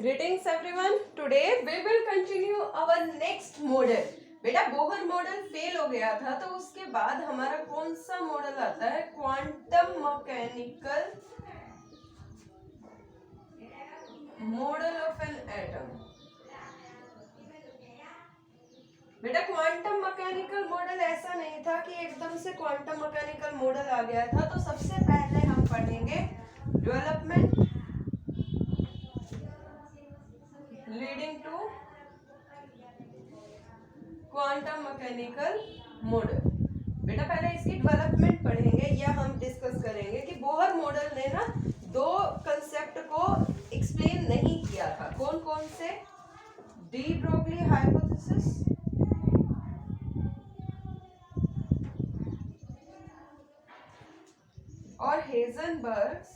Greetings everyone. Today we will continue our next model. बेटा Bohr model fail हो गया था तो उसके बाद हमारा कौन सा मॉडल आता है? Quantum mechanical model of an atom. बेटा क्वांटम मैकेनिकल मॉडल ऐसा नहीं था कि एकदम से क्वांटम मैकेनिकल मॉडल आ गया था। तो सबसे पहले हम पढ़ेंगे development leading to quantum mechanical model. बेटा पहले इसकी डेवलपमेंट पढ़ेंगे या हम डिस्कस करेंगे कि बोहर मॉडल ने ना दो कंसेप्ट को एक्सप्लेन नहीं किया था। कौन कौन से? डी ब्रोगली हाइपोथेसिस और हेजनबर्ग्स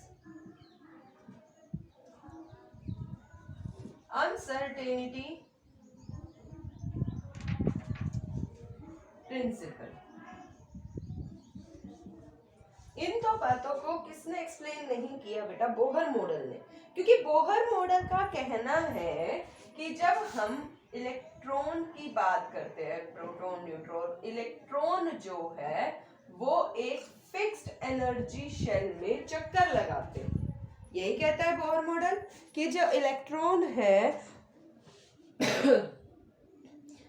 अनसर्टेनिटी प्रिंसिपल। इन दो बातों को किसने एक्सप्लेन नहीं किया बेटा? बोहर मॉडल ने। क्योंकि बोहर मॉडल का कहना है कि जब हम इलेक्ट्रॉन की बात करते हैं, प्रोटॉन न्यूट्रॉन, इलेक्ट्रॉन जो है वो एक फिक्स्ड एनर्जी शेल में चक्कर लगाते हैं। यही कहता है बोहर मॉडल कि जो इलेक्ट्रॉन है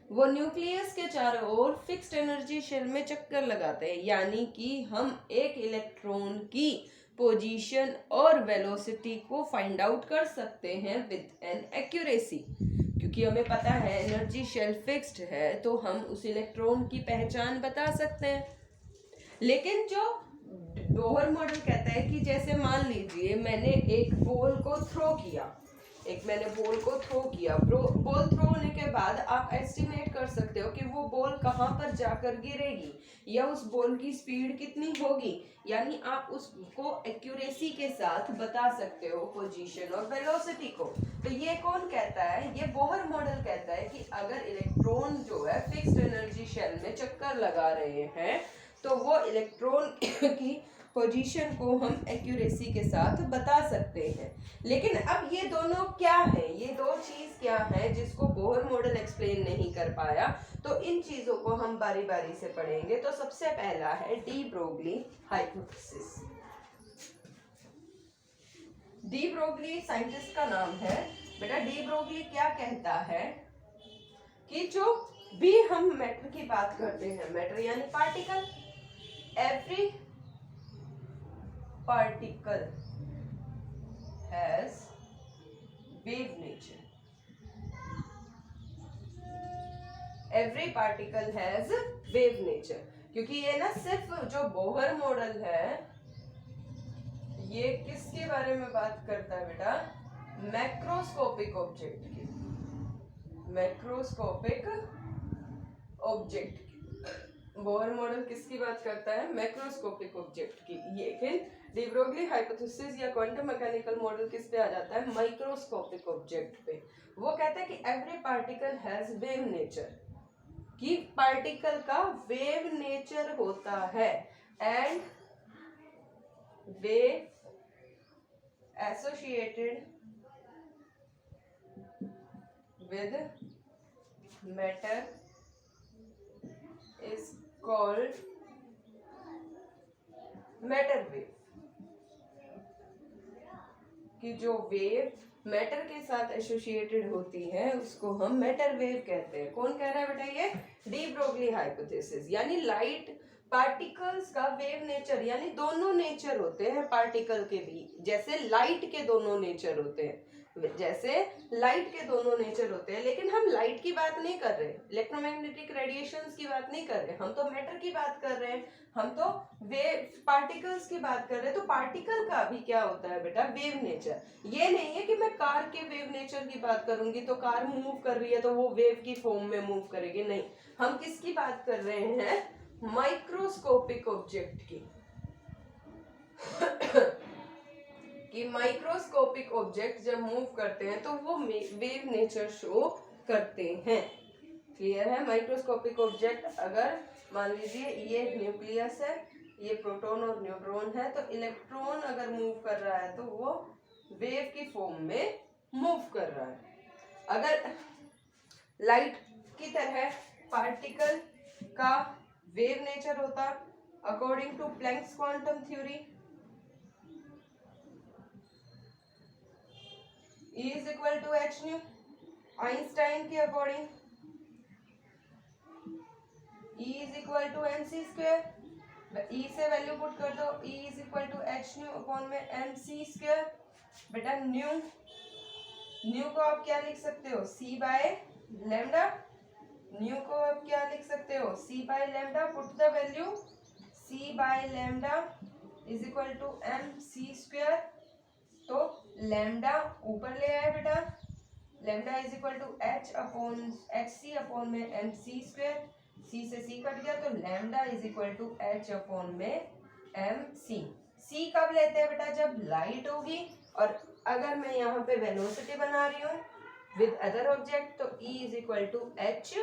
वो न्यूक्लियस के चारों ओर फिक्स्ड एनर्जी शेल में चक्कर लगाते हैं। यानी कि हम एक इलेक्ट्रॉन की पोजीशन और वेलोसिटी को फाइंड आउट कर सकते हैं विद एन एक्यूरेसी। क्योंकि हमें पता है एनर्जी शेल फिक्स्ड है तो हम उस इलेक्ट्रॉन की पहचान बता सकते हैं। लेकिन जो बोहर मॉडल कहता है कि जैसे मान लीजिए मैंने एक बॉल को थ्रो किया, बॉल थ्रो होने के बाद आप एस्टिमेट कर सकते हो कि वो बॉल कहाँ पर जाकर गिरेगी या उस बॉल की स्पीड कितनी होगी। यानी आप उसको एक्यूरेसी के साथ बता सकते हो पोजीशन और वेलोसिटी को। तो ये कौन कहता है? ये बोहर मॉडल कहता है कि अगर इलेक्ट्रॉन जो है फिक्स्ड एनर्जी शेल में चक्कर लगा रहे हैं तो वो इलेक्ट्रॉन की पोजीशन को हम एक्यूरेसी के साथ बता सकते हैं। लेकिन अब ये दोनों क्या है? ये दो चीज क्या है जिसको बोहर मॉडल एक्सप्लेन नहीं कर पाया? तो इन चीजों को हम बारी बारी से पढ़ेंगे। तो सबसे पहला है D Broglie hypothesis. De Broglie scientist का नाम है। बेटा डी ब्रोगली क्या कहता है कि जो भी हम मैटर की बात करते हैं, मैटर यानी particle, every particle has wave nature. Every particle has wave nature. क्योंकि ये ना सिर्फ जो बोहर मॉडल है ये किसके बारे में बात करता है बेटा? मैक्रोस्कोपिक ऑब्जेक्ट की। मैक्रोस्कोपिक ऑब्जेक्ट की बोहर मॉडल किसकी बात करता है? मैक्रोस्कोपिक ऑब्जेक्ट की। लेकिन डी ब्रोगली हाइपोथेसिस या क्वांटम मैकेनिकल मॉडल किस पे आ जाता है? माइक्रोस्कोपिक ऑब्जेक्ट पे। वो कहता है कि every particle has wave nature, कि पार्टिकल का वेव नेचर होता है and wave associated with matter is called matter wave. कि जो वेव मैटर के साथ एसोसिएटेड होती है उसको हम मैटर वेव कहते हैं। कौन कह रहा है बेटा? ये डी ब्रोगली हाइपोथेसिस। यानी लाइट पार्टिकल्स का वेव नेचर, यानी दोनों नेचर होते हैं पार्टिकल के भी, जैसे लाइट के दोनों नेचर होते हैं, लेकिन हम लाइट की बात नहीं कर रहे, इलेक्ट्रोमैग्नेटिक रेडिएशंस की बात नहीं कर रहे, हम तो मैटर की बात कर रहे हैं, हम तो वेव पार्टिकल्स की बात कर रहे हैं। तो पार्टिकल का भी क्या होता है बेटा? Wave nature. ये नहीं है कि मैं कार के वेव नेचर की बात करूंगी तो कार मूव कर रही है तो वो वेव की फॉर्म में मूव करेगी, नहीं। हम किसकी बात कर रहे हैं? माइक्रोस्कोपिक ऑब्जेक्ट की। कि माइक्रोस्कोपिक ऑब्जेक्ट जब मूव करते हैं तो वो वेव नेचर शो करते हैं। क्लियर है? माइक्रोस्कोपिक ऑब्जेक्ट, अगर मान लीजिए ये न्यूक्लियस है, ये प्रोटॉन और न्यूट्रॉन है, तो इलेक्ट्रॉन अगर मूव कर रहा है तो वो वेव की फॉर्म में मूव कर रहा अगर लाइट की तरह पार्टिकल का वेव नेचर होता according to Planck's quantum theory, E is equal to h nu, Einstein के according E is equal to M C square, E से वैल्यू पुट कर दो, E is equal to h nu upon में M C square. बेटा nu को आप क्या लिख सकते हो, C बाय लैम्डा, न्यू को आप क्या लिख सकते हो, C by lambda, put the value C by lambda is equal to M C square. तो लैम्डा ऊपर ले आए बेटा, lambda is equal to H C upon में एम सी स्क्वेयर, सी से सी कट गया तो lambda is equal to H upon में एम सी। सी कब लेते हैं बेटा, जब लाइट होगी, और अगर मैं यहाँ पे वेलोसिटी बना रही हूँ विद अदर ऑब्जेक्ट तो E is equal to H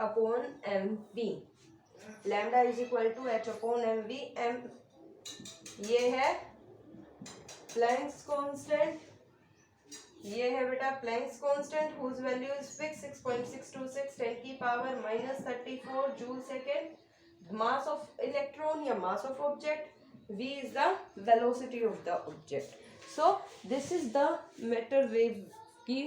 upon m v, lambda is equal to H upon m v. M ये है प्लैंक्स कांस्टेंट, ये है बेटा Planck's constant whose value is fix 6.626 10 की power -34 joule second. Mass of electron या mass of object, v is the velocity of the object. So this is the matter wave की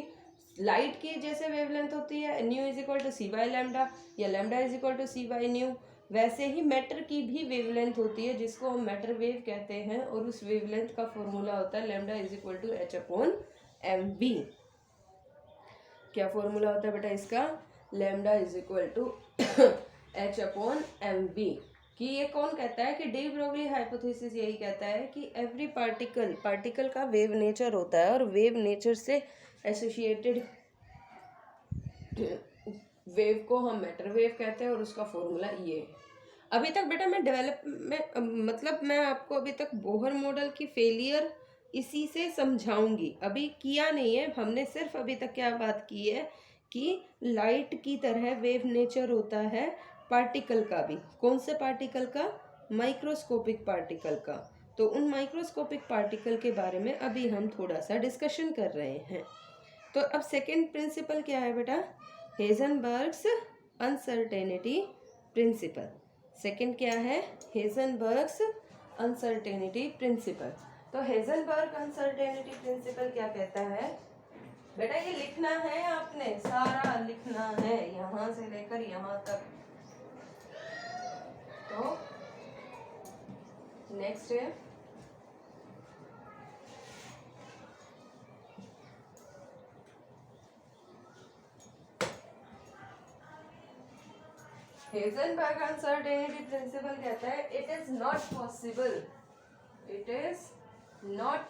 light की जैसे wavelength होती है nu is equal to c by lambda या lambda is equal to c by nu, वैसे ही matter की भी वेवलेंथ होती है जिसको हम मैटर वेव कहते हैं, और उस वेवलेंथ का फॉर्मूला होता है lambda is equal to H upon M B. क्या फॉर्मूला होता है बेटा इसका, lambda is equal to H upon M B. कि ये कौन कहता है कि डी ब्रोगली हाइपोथेसिस यही कहता है कि एवरी पार्टिकल का वेव नेचर होता है और वेव नेचर से एसोसिएटेड वेव को हम मैटर वेव कहते हैं और उसका फॉर्मूला ये है। अभी तक बेटा मैं आपको अभी तक बोहर मॉडल की फेलियर इसी से समझाऊंगी, अभी किया नहीं है हमने, सिर्फ अभी तक क्या बात की है कि लाइट की तरह वेव नेचर होता है पार्टिकल का भी। कौन से पार्टिकल का, माइक्रोस्कोपिक पार्टिकल का। तो उन माइक्रोस्कोपिक पार्टिकल के बारे में अभी हम थोड़ा सा डिस्कशन कर रहे हैं। तो अब सेकेंड प्रिंसिपल क्या है बेटा, हेजनबर्ग्स अनसर्टेनिटी प्रिंसिपल। सेकेंड क्या है, हेजनबर्ग्स अनसर्टेनिटी प्रिंसिपल। तो हेजनबर्ग अनसर्टेनिटी प्रिंसिपल क्या कहता है बेटा, ये लिखना है आपने, सारा लिखना है यहाँ से लेकर यहाँ तक। तो नेक्स्ट है हेजनबर्ग अनसर्टेनिटी प्रिंसिपल कहता है it is not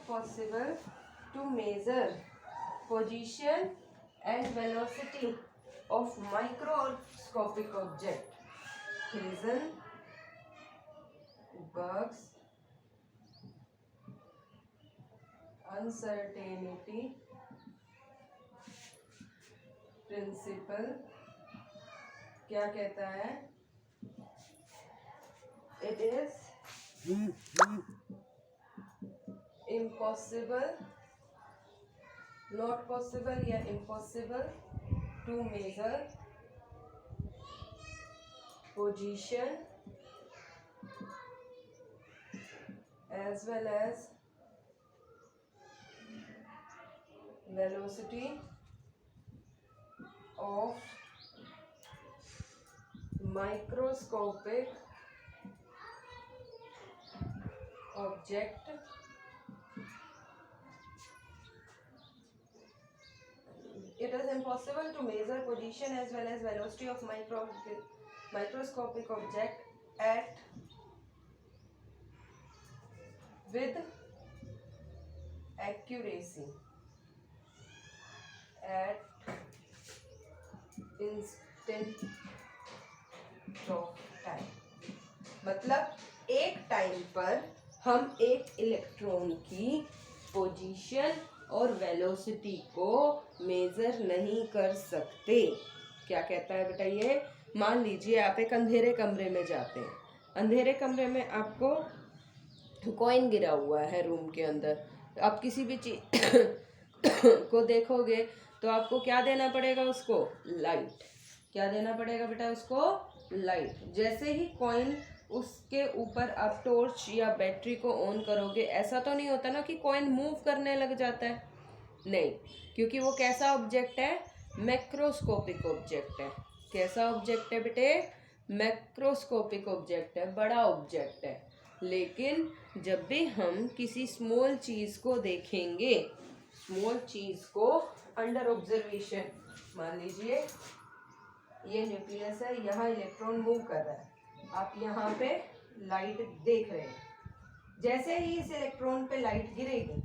possible to measure position and velocity of microscopic object. Heisenberg's uncertainty principle क्या कहता है, it is impossible, not possible या impossible to measure position as well as velocity of microscopic object it is impossible to measure position as well as velocity of microscopic object with accuracy at instant of time। मतलब एक time पर हम एक electron की position और velocity को major नहीं कर सकते। क्या कहता है बेटा ये, मान लीजिए आप एक अंधेरे कमरे में जाते हैं, अंधेरे कमरे में आपको कॉइन गिरा हुआ है रूम के अंदर, आप किसी भी चीज को देखोगे तो आपको क्या देना पड़ेगा उसको, लाइट। क्या देना पड़ेगा बेटा उसको, लाइट। जैसे ही कॉइन उसके ऊपर आप टॉर्च या बैटरी को ऑन करोगे, ऐसा तो नहीं होता ना कि कॉइन मूव करने लग जाता है, नहीं, क्योंकि वो कैसा ऑब्जेक्ट है, मैक्रोस्कोपिक ऑब्जेक्ट है। कैसा ऑब्जेक्ट है बेटे, मैक्रोस्कोपिक ऑब्जेक्ट है, बड़ा ऑब्जेक्ट है। लेकिन जब भी हम किसी स्मॉल चीज को देखेंगे, स्मॉल चीज को अंडर ऑब्जर्वेशन, मान लीजिए ये न्यूक्लियस है, यहाँ इलेक्ट्रॉन मूव कर रहा है, आप यहाँ पे लाइट देख रहे हैं। जैसे ही इस इलेक्ट्रॉन पे लाइट गिरेगी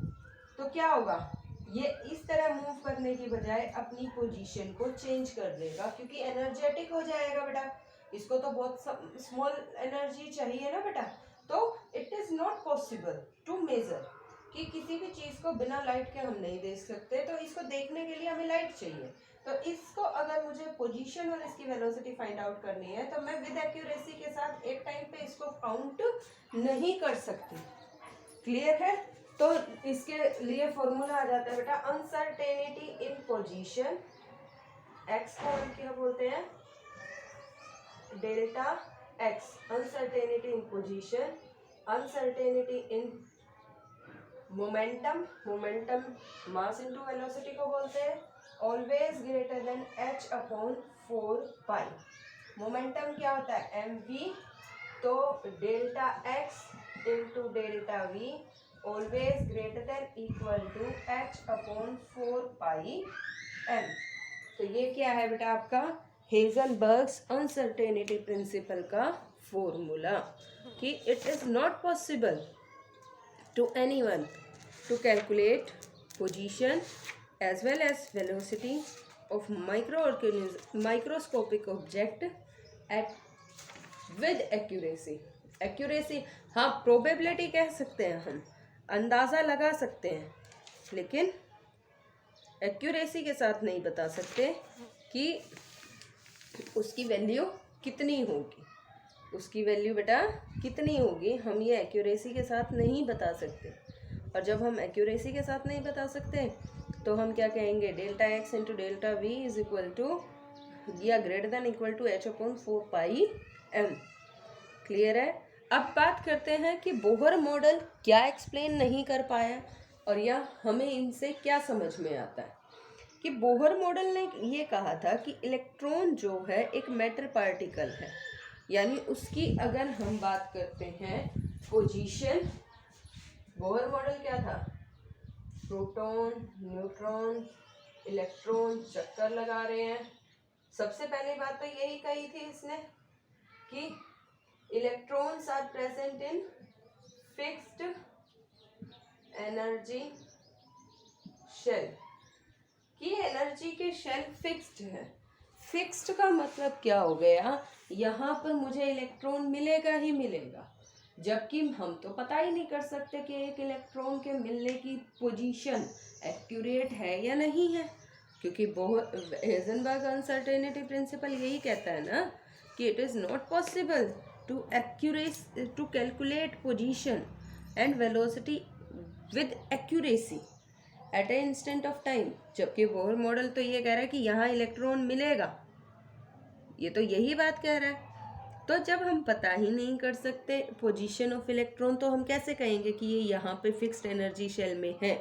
तो क्या होगा, ये इस तरह मूव करने की बजाय अपनी पोजीशन को चेंज कर देगा, क्योंकि एनर्जेटिक हो जाएगा बेटा। इसको तो बहुत स्मॉल एनर्जी चाहिए ना बेटा। तो it is not possible to measure कि किसी भी चीज को बिना लाइट के हम नहीं देख सकते, तो इसको देखने के लिए हमें लाइट चाहिए। तो इसको अगर मुझे पोजीशन और इसकी वेलोसिटी फाइंड आउट करनी है तो मैं विद एक्यूरेसी के साथ एक टाइम पे इसको काउंट नहीं कर सकती। क्लियर है? तो इसके लिए फॉर्मूला आ जाता है बेटा, अनसर्टेनिटी इन पोजीशन, एक्स को हम क्या बोलते हैं, delta X. Uncertainty in position, uncertainty in momentum, momentum mass into velocity को बोलते हैं, always greater than h upon 4 pi. Momentum क्या होता है, mv, तो delta x into delta v always greater than equal to h upon 4 pi m। तो ये क्या है बेटा आपका हेजनबर्ग्स अनसर्टेनिटी प्रिंसिपल का फॉर्मूला, कि it is not possible to anyone to calculate position as well as velocity of microscopic object at with accuracy। accuracy हाँ, probability कह सकते हैं, हम अंदाज़ा लगा सकते हैं, लेकिन accuracy के साथ नहीं बता सकते कि उसकी वैल्यू कितनी होगी। उसकी वैल्यू बेटा कितनी होगी, हम ये एक्यूरेसी के साथ नहीं बता सकते। और जब हम एक्यूरेसी के साथ नहीं बता सकते तो हम क्या कहेंगे, delta x into delta v is equal to या greater than equal to h upon 4 pi m। Clear है? अब बात करते हैं कि बोहर मॉडल क्या एक्सप्लेन नहीं कर पाया और या हमें इनसे क्या समझ में आता है। कि बोहर मॉडल ने ये कहा था कि इलेक्ट्रॉन जो है एक मैटर पार्टिकल है, यानी उसकी अगर हम बात करते हैं पोजीशन, बोहर मॉडल क्या था, प्रोटॉन, न्यूट्रॉन, इलेक्ट्रॉन चक्कर लगा रहे हैं। सबसे पहली बात तो यही कही थी इसने कि electrons are present in fixed energy shell, कि एनर्जी के शेल फिक्स्ड है। फिक्स्ड का मतलब क्या हो गया, यहाँ पर मुझे इलेक्ट्रॉन मिलेगा ही मिलेगा, जबकि हम तो पता ही नहीं कर सकते कि एक इलेक्ट्रॉन के मिलने की पोजीशन एक्यूरेट है या नहीं है, क्योंकि हेजनबर्ग अनसर्टेनिटी प्रिंसिपल यही कहता है ना कि it is not possible to calculate position and velocity with accuracy at a instant of time. जबकि बोहर मॉडल तो ये कह रहा है कि यहाँ इलेक्ट्रॉन मिलेगा, ये तो यही बात कह रहा है। तो जब हम पता ही नहीं कर सकते पोजीशन ऑफ इलेक्ट्रॉन, तो हम कैसे कहेंगे कि ये यहाँ पे फिक्स्ड एनर्जी शेल में है।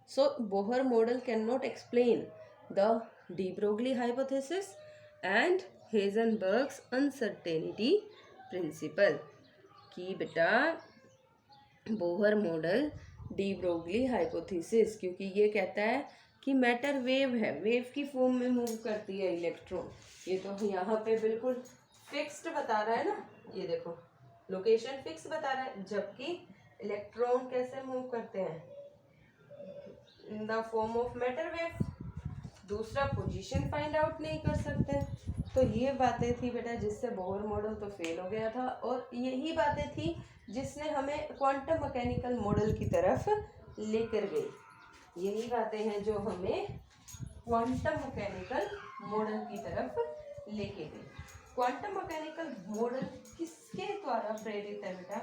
So Bohr model can not explain the de Broglie hypothesis and Heisenberg's uncertainty principle. कि बेटा Bohr model de Broglie hypothesis, क्योंकि ये कहता है कि मैटर वेव है, वेव की फॉर्म में मूव करती है इलेक्ट्रॉन। ये तो यहाँ पे बिल्कुल फिक्स्ड बता रहा है ना, ये देखो लोकेशन फिक्स बता रहा है, जबकि इलेक्ट्रॉन कैसे मूव करते हैं, इन the form of matter wave. दूसरा पोजीशन फाइंड आउट नहीं कर सकते। तो ये बातें थी बेटा जिससे बोहर मॉडल तो फेल हो गया था, और यही बातें थी जिसने हमें क्वांटम मैकेनिकल मॉडल की तरफ लेकर गई। यही बातें हैं जो हमें क्वांटम मैकेनिकल मॉडल की तरफ लेके गई। क्वांटम मैकेनिकल मॉडल किसके द्वारा प्रेरित है बेटा,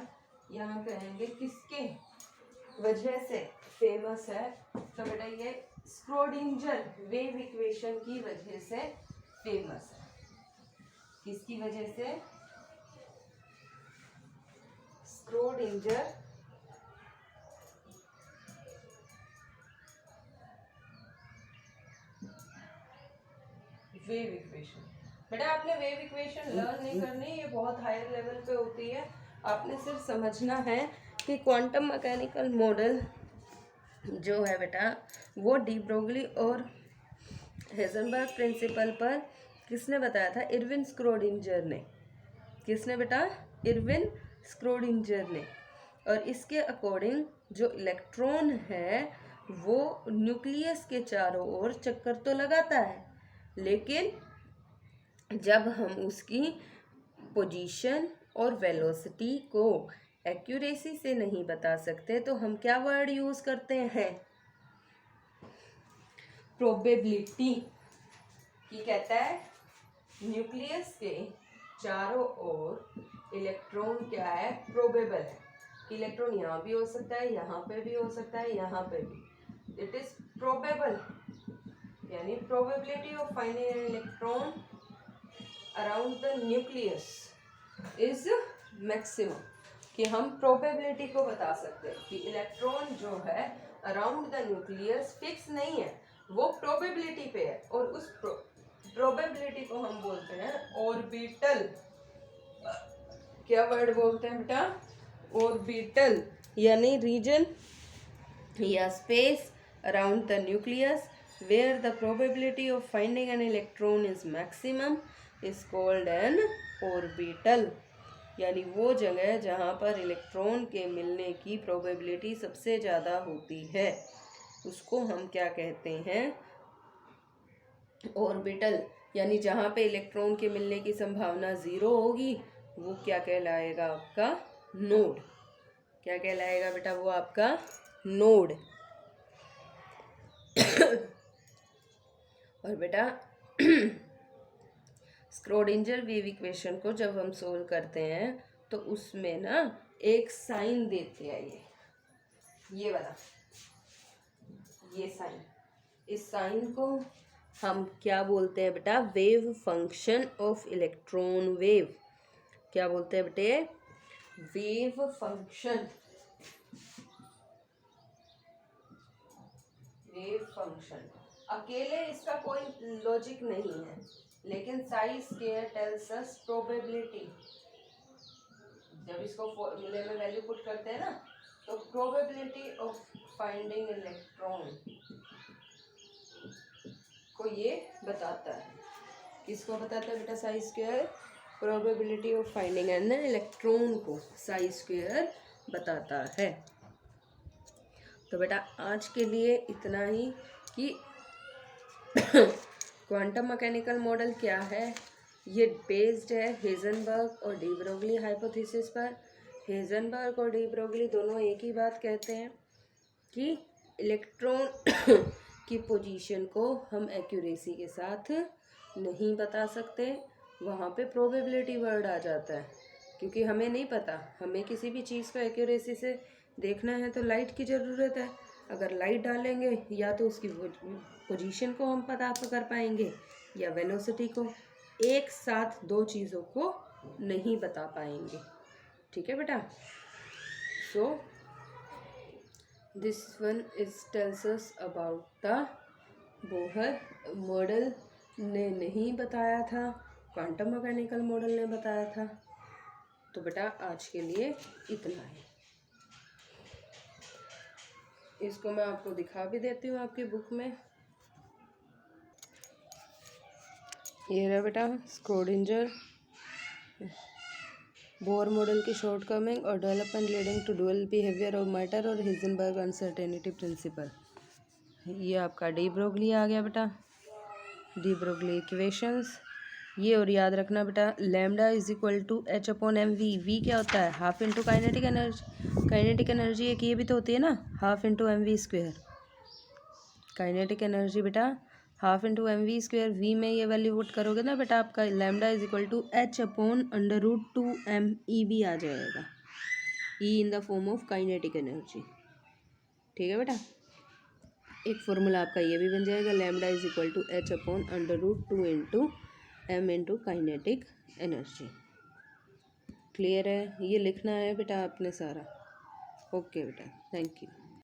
यहाँ कहेंगे किसके वजह से फेमस है, तो बेटा ये स्क्रोडिंजर वेव इक्वेशन की वजह से फेमस है। किसकी वजह से? Schrödinger wave equation. बेटा आपने वेव इक्वेशन लर्न नहीं करनी, ये बहुत हायर लेवल पे होती है। आपने सिर्फ समझना है कि क्वांटम मैकेनिकल मॉडल जो है बेटा वो डी ब्रोगली और हेजनबर्ग प्रिंसिपल पर किसने बताया था? इरविन स्क्रोडिंजर ने। किसने बेटा? इरविन स्क्रोडिंजर ने। और इसके अकॉर्डिंग जो इलेक्ट्रॉन है वो न्यूक्लियस के चारों ओर चक्कर तो लगाता है, लेकिन जब हम उसकी पोजीशन और वेलोसिटी को एक्यूरेसी से नहीं बता सकते तो हम क्या वर्ड यूज करते हैं? प्रोबेबिलिटी। कि कहता है न्यूक्लियस के चारों ओर इलेक्ट्रॉन क्या है? प्रोबेबल है कि इलेक्ट्रॉन यहाँ भी हो सकता है, यहाँ पे भी हो सकता है, यहाँ पे भी। इट इज प्रोबेबल, यानी probability of finding an electron around the nucleus is maximum. कि हम प्रोबेबिलिटी को बता सकते हैं कि इलेक्ट्रॉन जो है अराउंड द न्यूक्लियस फिक्स नहीं है, वो प्रोबेबिलिटी पे है। और उस प्रोबेबिलिटी को हम बोलते हैं ऑर्बिटल। क्या वर्ड बोलते हैं बेटा? ऑर्बिटल, यानी रीजन या space around the nucleus where the probability of finding an electron is maximum is called an orbital। यानी वो जगह जहाँ पर इलेक्ट्रॉन के मिलने की प्रोबेबिलिटी सबसे ज़्यादा होती है उसको हम क्या कहते हैं? ऑर्बिटल। यानी जहाँ पे इलेक्ट्रॉन के मिलने की संभावना 0 होगी वो क्या कहलाएगा? आपका नोड। क्या कहलाएगा बेटा? वो आपका नोड। और बेटा स्क्रोडिंजर वेव इक्वेशन को जब हम सोल्व करते हैं तो उसमें ना एक साइन देते हैं, ये वाला, ये साइन। इस साइन को हम क्या बोलते हैं बेटा? Wave function of electron wave. क्या बोलते हैं बेटे? Wave function. Wave function. अकेले इसका कोई लॉजिक नहीं है, लेकिन size square tells us probability. जब इसको फॉर्मूले में वैल्यू पुट करते हैं ना तो प्रोबेबिलिटी ऑफ फाइंडिंग इलेक्ट्रॉन को ये बताता है। किसको बताता है बेटा? Size square. Probability of finding an electron को साइज स्क्वायर बताता है। तो बेटा आज के लिए इतना ही कि क्वांटम मैकेनिकल मॉडल क्या है। ये बेस्ड है हेजनबर्ग और डी ब्रोगली हाइपोथेसिस पर। हेजनबर्ग और डी ब्रोगली दोनों एक ही बात कहते हैं कि इलेक्ट्रॉन की पोजीशन को हम एक्यूरेसी के साथ नहीं बता सकते। वहाँ पे प्रोबेबिलिटी वर्ड आ जाता है, क्योंकि हमें नहीं पता। हमें किसी भी चीज़ को एक्यूरेसी से देखना है तो लाइट की ज़रूरत है। अगर लाइट डालेंगे या तो उसकी पोजीशन को हम पता कर पाएंगे या वेलोसिटी को। एक साथ दो चीज़ों को नहीं बता पाएंगे। ठीक है बेटा? So this one is tells us about the Bohr model ने नहीं बताया था, क्वांटम मैकेनिकल मॉडल ने बताया था। तो बेटा आज के लिए इतना है। इसको मैं आपको दिखा भी देती हूँ आपकी बुक में। ये रहा बेटा स्क्रोडिंजर बोर मॉडल की शॉर्टकमिंग और development leading to dual behaviour of matter और हिजनबर्ग अनसर्टेनिटी प्रिंसिपल। ये आपका डी ब्रोगली आ गया बेटा, डी ब्रोगली इक्वेशंस। ये और याद रखना बेटा, lambda is equal to H upon m v. V क्या होता है? Half into kinetic energy. Kinetic energy एक ये भी तो होती है ना, half into m v square. Kinetic energy बेटा half into m v square. V में ये वैल्यू पुट करोगे ना बेटा, आपका lambda is equal to H upon under root 2m E भी आ जाएगा, E in the form of kinetic energy. ठीक है बेटा? एक फॉर्मूला आपका ये भी बन जाएगा, lambda is equal to h/√2 into m into kinetic energy. Clear है? ये लिखना है बेटा आपने सारा। ओके बेटा, थैंक यू।